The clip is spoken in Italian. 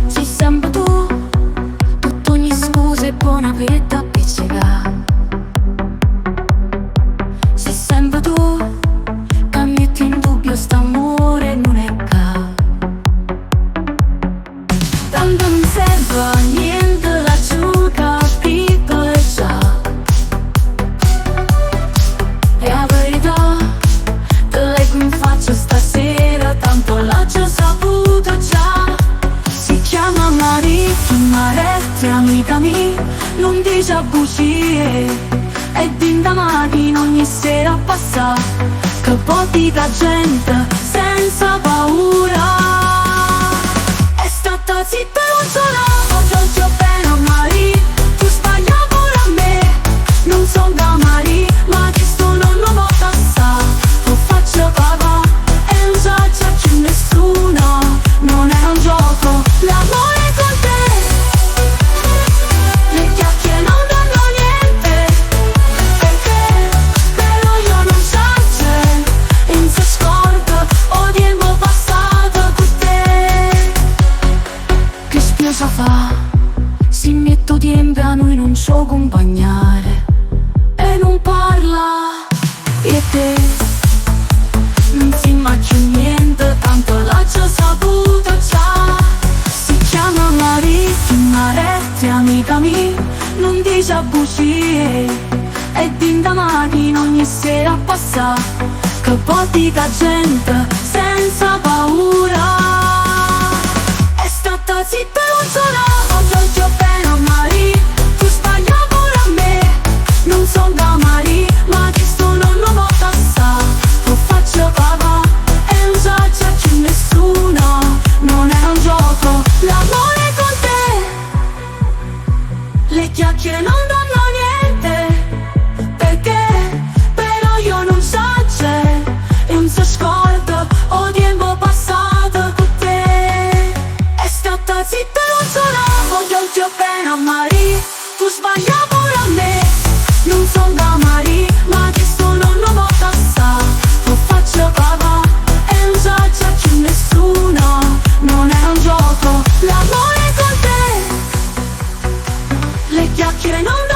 Sei sempre tu, tutte ogni scusa e buona per t'appiccicare. Sei sempre tu, che metti in dubbio st'amore non è ca. Tanto non serve a niente laggiù, capito e già. E la verità te leggo in faccia stasera, tanto l'ho già saputo già. Si chiama Marittima, retta amica mia, non dice bugie. E dinda mattina ogni sera passa, che può dire gente senza paura. È stata zitta e non sono, oggi bene Maria, tu sbagli pure a me. Non son da Maria, ma che sto non lo posso sta. Lo faccio papà e non so c'è più nessuno. Non è un gioco, l'amore con te. Le chiacchiere non danno niente, perché però io non so se non si scorda o tempo passato con te. Che spiesa fa? Si metto tempo a noi non so accompagnare e non parla. E te non si immagina niente, tanto l'ho già saputo già. Si chiama Marittima, retta amica mia, non dice bugie. E dinda mattina ogni sera passa, che può dire gente senza paura. È stata zitta e non sono, oggi bene Maria, tu sbagli pure a me. Non son da Maria, ma che sto non lo posso sta. Lo faccio papà e non so c'è più nessuno. Non è un gioco, l'amore con te. Le chiacchiere non danno niente, perché però io non so c'è e non si scorda o tempo passato con te. È stata zitta e non sono, oggi bene Maria, tu sbagli pure a me. Non son da Maria, ma che sto non lo posso sta. Lo faccio papà e non so c'è più nessuno. Non è un gioco, l'amore con te. Le chiacchiere non